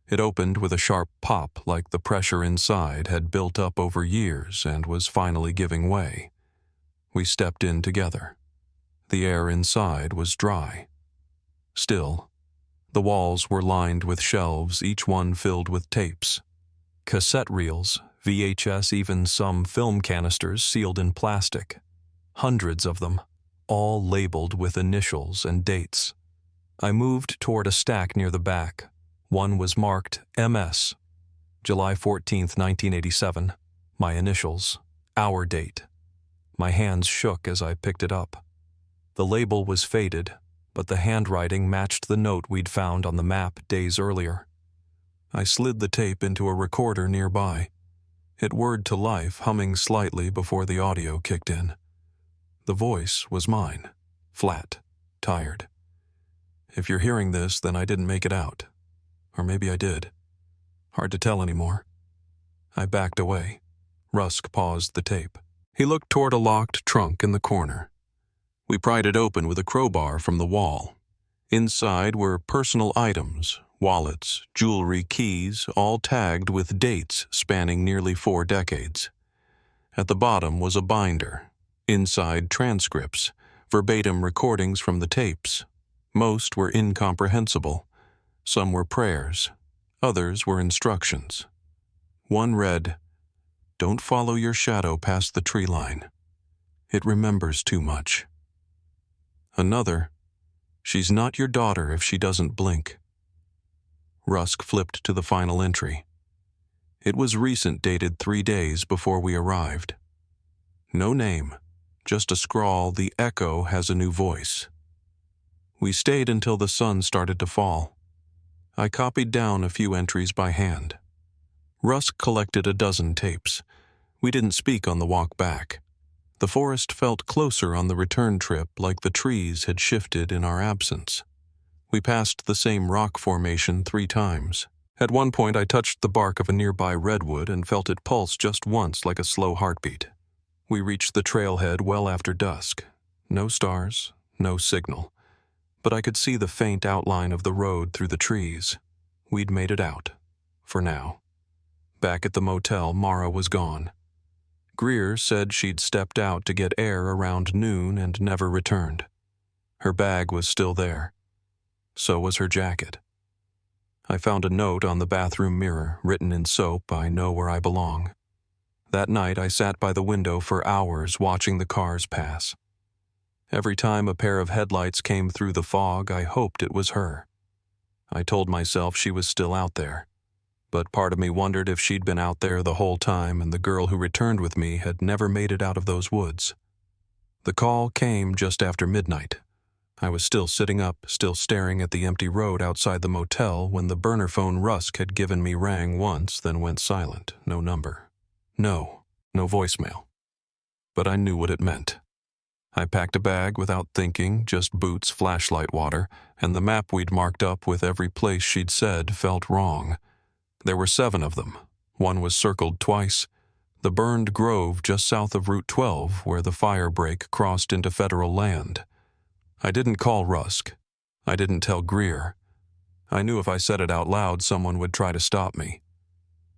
It opened with a sharp pop, like the pressure inside had built up over years and was finally giving way. We stepped in together. The air inside was dry. Still, the walls were lined with shelves, each one filled with tapes. Cassette reels, VHS, even some film canisters sealed in plastic. Hundreds of them, all labeled with initials and dates. I moved toward a stack near the back. One was marked MS, July 14th, 1987, my initials, our date. My hands shook as I picked it up. The label was faded, but the handwriting matched the note we'd found on the map days earlier. I slid the tape into a recorder nearby. It whirred to life, humming slightly before the audio kicked in. The voice was mine, flat, tired. If you're hearing this, then I didn't make it out. Or maybe I did. Hard to tell anymore. I backed away. Rusk paused the tape. He looked toward a locked trunk in the corner. We pried it open with a crowbar from the wall. Inside were personal items, wallets, jewelry, keys, all tagged with dates spanning nearly 4 decades. At the bottom was a binder. Inside, transcripts, verbatim recordings from the tapes. Most were incomprehensible. Some were prayers. Others were instructions. One read, "Don't follow your shadow past the tree line. It remembers too much." Another, "She's not your daughter if she doesn't blink." Rusk flipped to the final entry. It was recent, dated 3 days before we arrived. No name, just a scrawl, "The echo has a new voice." We stayed until the sun started to fall. I copied down a few entries by hand. Rusk collected a dozen tapes. We didn't speak on the walk back. The forest felt closer on the return trip, like the trees had shifted in our absence. We passed the same rock formation 3 times. At one point I touched the bark of a nearby redwood and felt it pulse just once like a slow heartbeat. We reached the trailhead well after dusk. No stars, no signal. But I could see the faint outline of the road through the trees. We'd made it out. For now. Back at the motel, Mara was gone. Greer said she'd stepped out to get air around noon and never returned. Her bag was still there. So was her jacket. I found a note on the bathroom mirror, written in soap, "I know where I belong." That night I sat by the window for hours watching the cars pass. Every time a pair of headlights came through the fog, I hoped it was her. I told myself she was still out there. But part of me wondered if she'd been out there the whole time and the girl who returned with me had never made it out of those woods. The call came just after midnight. I was still sitting up, still staring at the empty road outside the motel when the burner phone Rusk had given me rang once, then went silent. No number. No voicemail. But I knew what it meant. I packed a bag without thinking, just boots, flashlight water, and the map we'd marked up with every place she'd said felt wrong. There were 7 of them. One was circled twice. The burned grove just south of Route 12, where the fire break crossed into federal land. I didn't call Rusk. I didn't tell Greer. I knew if I said it out loud, someone would try to stop me.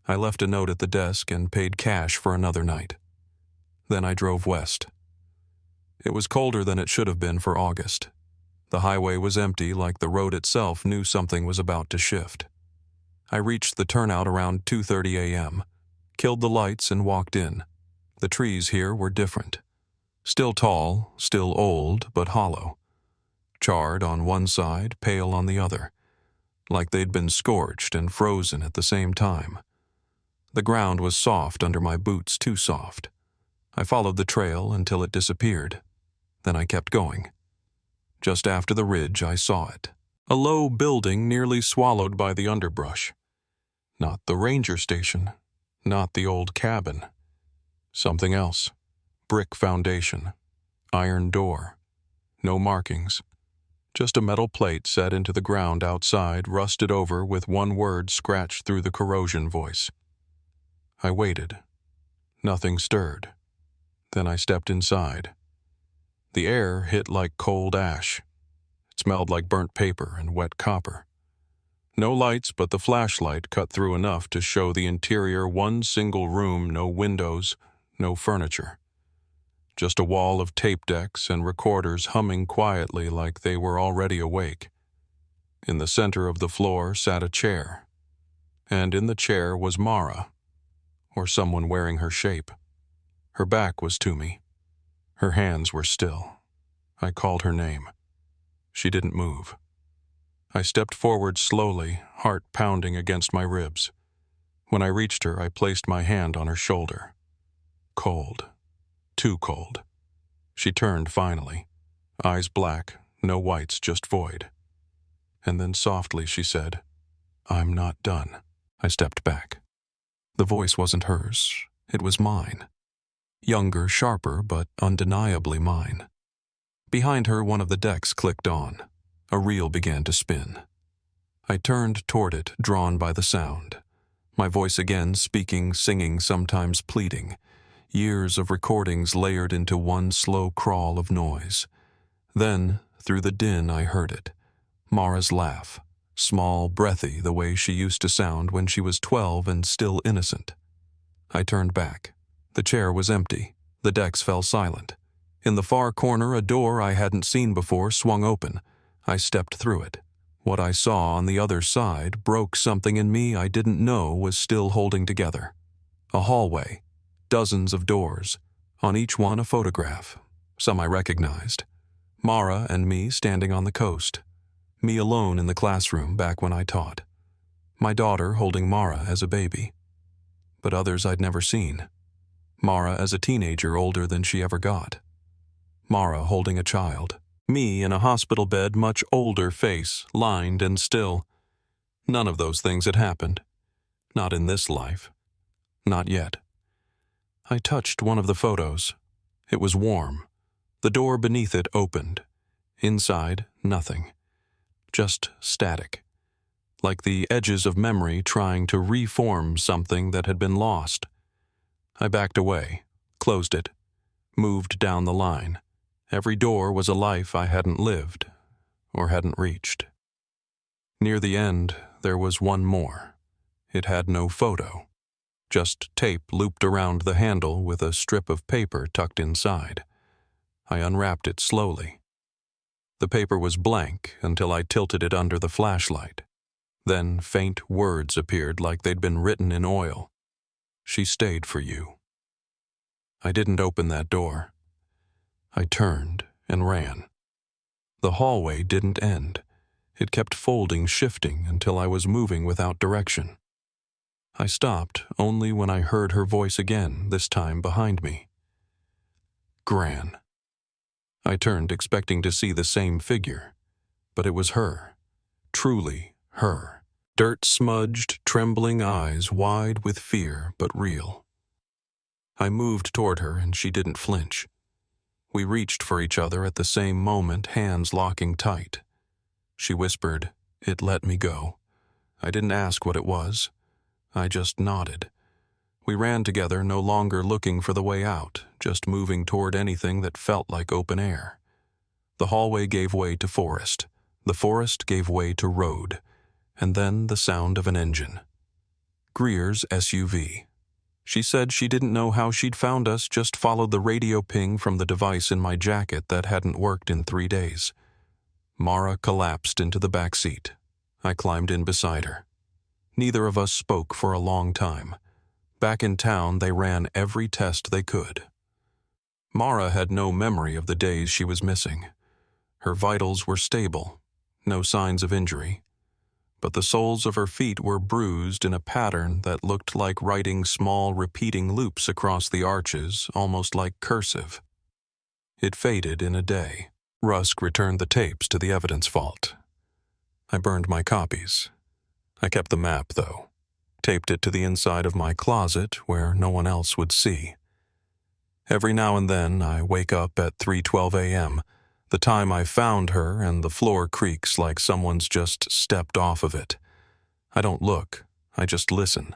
I left a note at the desk and paid cash for another night. Then I drove west. It was colder than it should have been for August. The highway was empty, like the road itself knew something was about to shift. I reached the turnout around 2:30 a.m., killed the lights and walked in. The trees here were different. Still tall, still old, but hollow. Charred on one side, pale on the other. Like they'd been scorched and frozen at the same time. The ground was soft under my boots, too soft. I followed the trail until it disappeared. Then I kept going. Just after the ridge, I saw it. A low building nearly swallowed by the underbrush. Not the ranger station. Not the old cabin. Something else. Brick foundation. Iron door. No markings. Just a metal plate set into the ground outside, rusted over with one word scratched through the corrosion voice. I waited. Nothing stirred. Then I stepped inside. The air hit like cold ash. It smelled like burnt paper and wet copper. No lights, but the flashlight cut through enough to show the interior, one single room, no windows, no furniture. just a wall of tape decks and recorders humming quietly like they were already awake. In the center of the floor sat a chair, and in the chair was Mara, or someone wearing her shape. Her back was to me. Her hands were still. I called her name. She didn't move. I stepped forward slowly, heart pounding against my ribs. When I reached her, I placed my hand on her shoulder. Cold. Too cold. She turned finally. Eyes black, no whites, just void. And then softly she said, "I'm not done." I stepped back. The voice wasn't hers. It was mine. Younger, sharper, but undeniably mine. Behind her, one of the decks clicked on. A reel began to spin. I turned toward it, drawn by the sound. My voice again, speaking, singing, sometimes pleading. Years of recordings layered into one slow crawl of noise. Then, through the din, I heard it. Mara's laugh. Small, breathy, the way she used to sound when she was 12 and still innocent. I turned back. The chair was empty. The decks fell silent. In the far corner, a door I hadn't seen before swung open. I stepped through it. What I saw on the other side broke something in me I didn't know was still holding together. A hallway. Dozens of doors. On each one a photograph. Some I recognized. Mara and me standing on the coast. Me alone in the classroom back when I taught. My daughter holding Mara as a baby. But others I'd never seen. Mara as a teenager older than she ever got. Mara holding a child. Me in a hospital bed, much older face, lined and still. None of those things had happened. Not in this life. Not yet. I touched one of the photos. It was warm. The door beneath it opened. Inside, nothing. Just static. Like the edges of memory trying to reform something that had been lost. I backed away, closed it, moved down the line. Every door was a life I hadn't lived, or hadn't reached. Near the end, there was one more. It had no photo, just tape looped around the handle with a strip of paper tucked inside. I unwrapped it slowly. The paper was blank until I tilted it under the flashlight. Then faint words appeared like they'd been written in oil. "She stayed for you." I didn't open that door. I turned and ran. The hallway didn't end. It kept folding, shifting, until I was moving without direction. I stopped only when I heard her voice again, this time behind me. "Gran." I turned, expecting to see the same figure, but it was her. Truly her. Dirt-smudged, trembling eyes, wide with fear, but real. I moved toward her, and she didn't flinch. We reached for each other at the same moment, hands locking tight. She whispered, "It let me go." I didn't ask what it was. I just nodded. We ran together, no longer looking for the way out, just moving toward anything that felt like open air. The hallway gave way to forest. The forest gave way to road. And then the sound of an engine. Greer's SUV. She said she didn't know how she'd found us, just followed the radio ping from the device in my jacket that hadn't worked in 3 days. Mara collapsed into the back seat. I climbed in beside her. Neither of us spoke for a long time. Back in town, they ran every test they could. Mara had no memory of the days she was missing. Her vitals were stable, no signs of injury. But the soles of her feet were bruised in a pattern that looked like writing small repeating loops across the arches, almost like cursive. It faded in a day. Rusk returned the tapes to the evidence vault. I burned my copies. I kept the map, though. Taped it to the inside of my closet where no one else would see. Every now and then I wake up at 3:12 a.m., the time I found her, and the floor creaks like someone's just stepped off of it. I don't look, I just listen.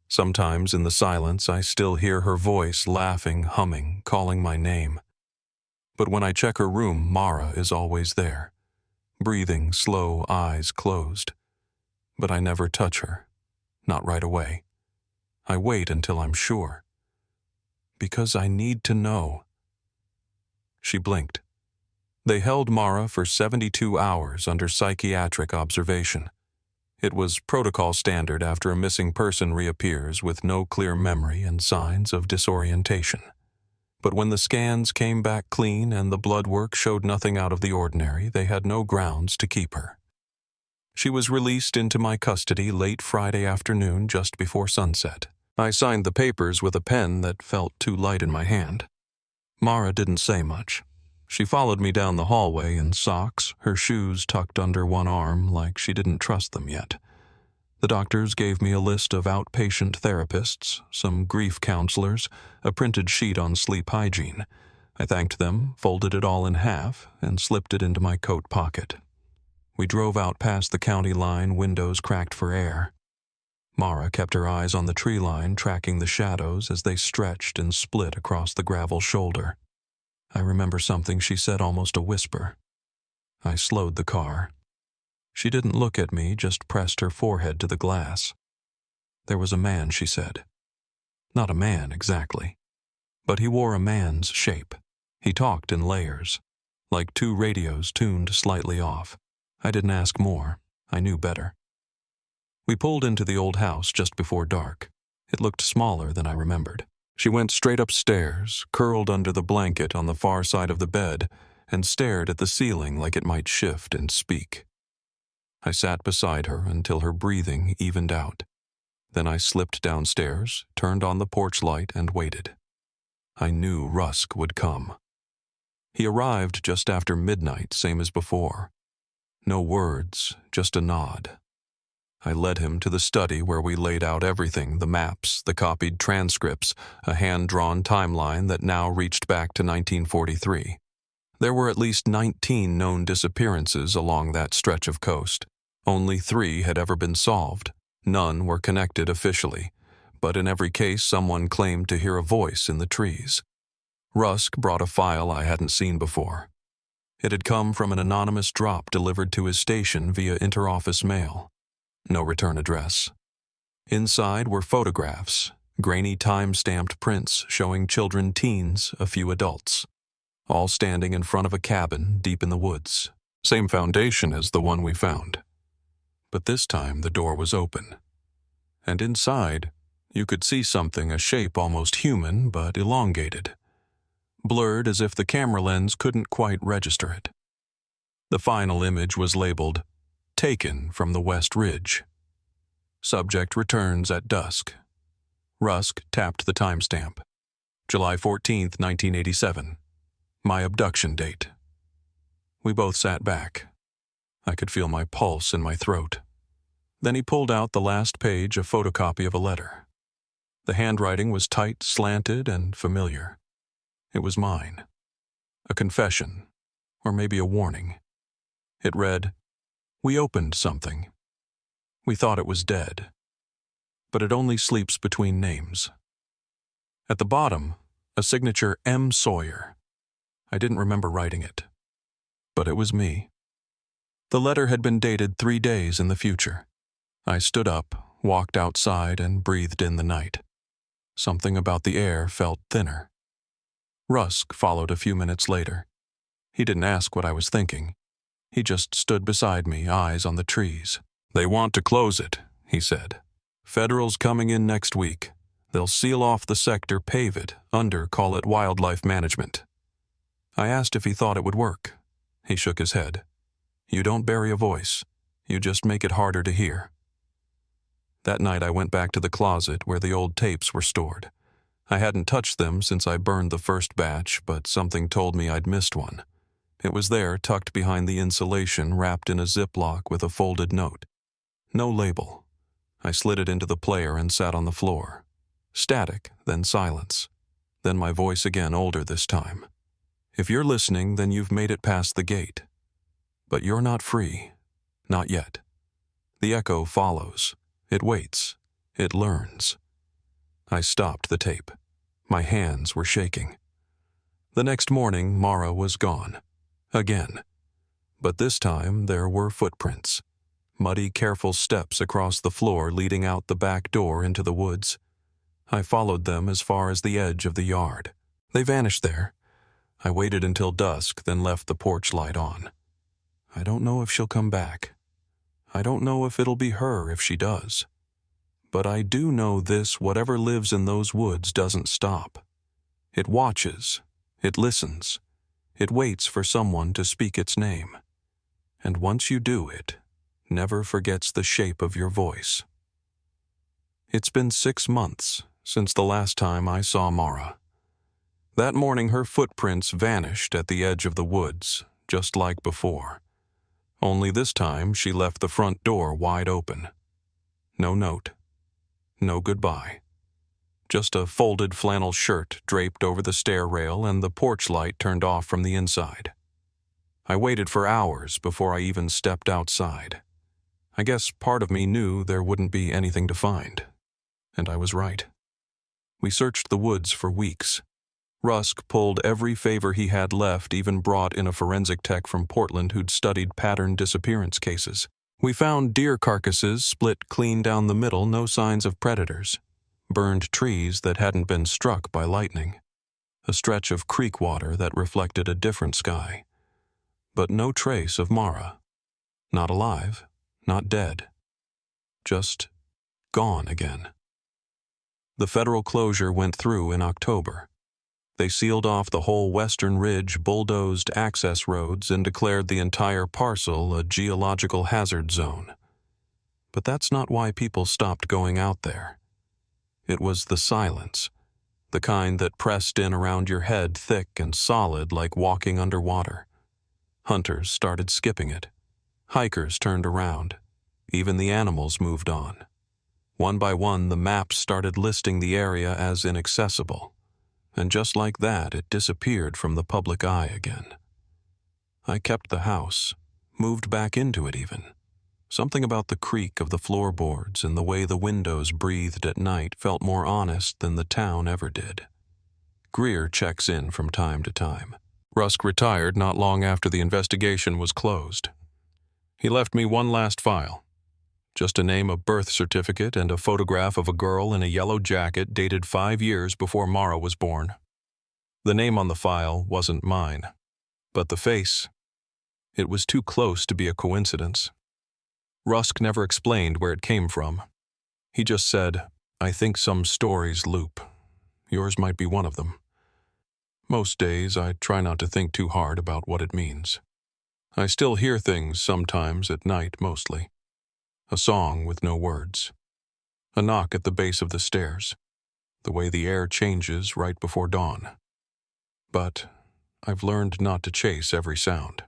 Sometimes in the silence I still hear her voice laughing, humming, calling my name. But when I check her room, Mara is always there. Breathing, slow, eyes closed. But I never touch her. Not right away. I wait until I'm sure. Because I need to know. She blinked. They held Mara for 72 hours under psychiatric observation. It was protocol standard after a missing person reappears with no clear memory and signs of disorientation. But when the scans came back clean and the blood work showed nothing out of the ordinary, they had no grounds to keep her. She was released into my custody late Friday afternoon just before sunset. I signed the papers with a pen that felt too light in my hand. Mara didn't say much. She followed me down the hallway in socks, her shoes tucked under one arm like she didn't trust them yet. The doctors gave me a list of outpatient therapists, some grief counselors, a printed sheet on sleep hygiene. I thanked them, folded it all in half, and slipped it into my coat pocket. We drove out past the county line, windows cracked for air. Mara kept her eyes on the tree line, tracking the shadows as they stretched and split across the gravel shoulder. I remember something she said, almost a whisper. I slowed the car. She didn't look at me, just pressed her forehead to the glass. There was a man, she said. Not a man, exactly. But he wore a man's shape. He talked in layers, like two radios tuned slightly off. I didn't ask more. I knew better. We pulled into the old house just before dark. It looked smaller than I remembered. She went straight upstairs, curled under the blanket on the far side of the bed, and stared at the ceiling like it might shift and speak. I sat beside her until her breathing evened out. Then I slipped downstairs, turned on the porch light, and waited. I knew Rusk would come. He arrived just after midnight, same as before. No words, just a nod. I led him to the study where we laid out everything, the maps, the copied transcripts, a hand-drawn timeline that now reached back to 1943. There were at least 19 known disappearances along that stretch of coast. Only 3 had ever been solved. None were connected officially, but in every case someone claimed to hear a voice in the trees. Rusk brought a file I hadn't seen before. It had come from an anonymous drop delivered to his station via interoffice mail. No return address. Inside were photographs, grainy time-stamped prints showing children, teens, a few adults, all standing in front of a cabin deep in the woods. Same foundation as the one we found. But this time the door was open. And inside, you could see something, a shape almost human but elongated. Blurred as if the camera lens couldn't quite register it. The final image was labeled, "Taken from the West Ridge." Subject returns at dusk. Rusk tapped the timestamp. July 14th, 1987. My abduction date. We both sat back. I could feel my pulse in my throat. Then he pulled out the last page, a photocopy of a letter. The handwriting was tight, slanted, and familiar. It was mine. A confession, or maybe a warning. It read, "We opened something. We thought it was dead, but it only sleeps between names." At the bottom, a signature M. Sawyer. I didn't remember writing it, but it was me. The letter had been dated 3 days in the future. I stood up, walked outside, and breathed in the night. Something about the air felt thinner. Rusk followed a few minutes later. He didn't ask what I was thinking. He just stood beside me, eyes on the trees. "They want to close it," he said. "Federal's coming in next week. They'll seal off the sector, pave it, call it wildlife management." I asked if he thought it would work. He shook his head. "You don't bury a voice. You just make it harder to hear." That night I went back to the closet where the old tapes were stored. I hadn't touched them since I burned the first batch, but something told me I'd missed one. It was there, tucked behind the insulation, wrapped in a Ziploc with a folded note. No label. I slid it into the player and sat on the floor. Static, then silence. Then my voice again, older this time. "If you're listening, then you've made it past the gate. But you're not free. Not yet. The echo follows. It waits. It learns." I stopped the tape. My hands were shaking. The next morning, Mara was gone. Again. But this time, there were footprints. Muddy, careful steps across the floor leading out the back door into the woods. I followed them as far as the edge of the yard. They vanished there. I waited until dusk, then left the porch light on. I don't know if she'll come back. I don't know if it'll be her if she does. But I do know this: whatever lives in those woods doesn't stop. It watches, it listens, it waits for someone to speak its name. And once you do, it never forgets the shape of your voice. It's been 6 months since the last time I saw Mara. That morning her footprints vanished at the edge of the woods, just like before. Only this time she left the front door wide open. No note. No goodbye. Just a folded flannel shirt draped over the stair rail and the porch light turned off from the inside. I waited for hours before I even stepped outside. I guess part of me knew there wouldn't be anything to find. And I was right. We searched the woods for weeks. Rusk pulled every favor he had left, even brought in a forensic tech from Portland who'd studied pattern disappearance cases. We found deer carcasses split clean down the middle, no signs of predators. Burned trees that hadn't been struck by lightning. A stretch of creek water that reflected a different sky. But no trace of Mara. Not alive, not dead. Just gone again. The federal closure went through in October. They sealed off the whole western ridge, bulldozed access roads, and declared the entire parcel a geological hazard zone. But that's not why people stopped going out there. It was the silence, the kind that pressed in around your head thick and solid like walking underwater. Hunters started skipping it. Hikers turned around. Even the animals moved on. One by one, the maps started listing the area as inaccessible. And just like that, it disappeared from the public eye again. I kept the house, moved back into it even. Something about the creak of the floorboards and the way the windows breathed at night felt more honest than the town ever did. Greer checks in from time to time. Rusk retired not long after the investigation was closed. He left me one last file. Just a name, a birth certificate, and a photograph of a girl in a yellow jacket dated 5 years before Mara was born. The name on the file wasn't mine, but the face, it was too close to be a coincidence. Rusk never explained where it came from. He just said, "I think some stories loop. Yours might be one of them." Most days I try not to think too hard about what it means. I still hear things sometimes at night mostly. A song with no words. A knock at the base of the stairs. The way the air changes right before dawn. But I've learned not to chase every sound.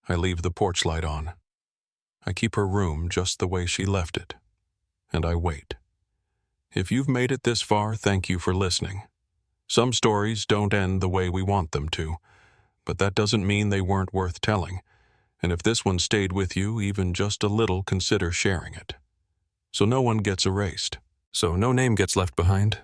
I leave the porch light on. I keep her room just the way she left it. And I wait. If you've made it this far, thank you for listening. Some stories don't end the way we want them to, but that doesn't mean they weren't worth telling. And if this one stayed with you even just a little, consider sharing it. So no one gets erased. So no name gets left behind.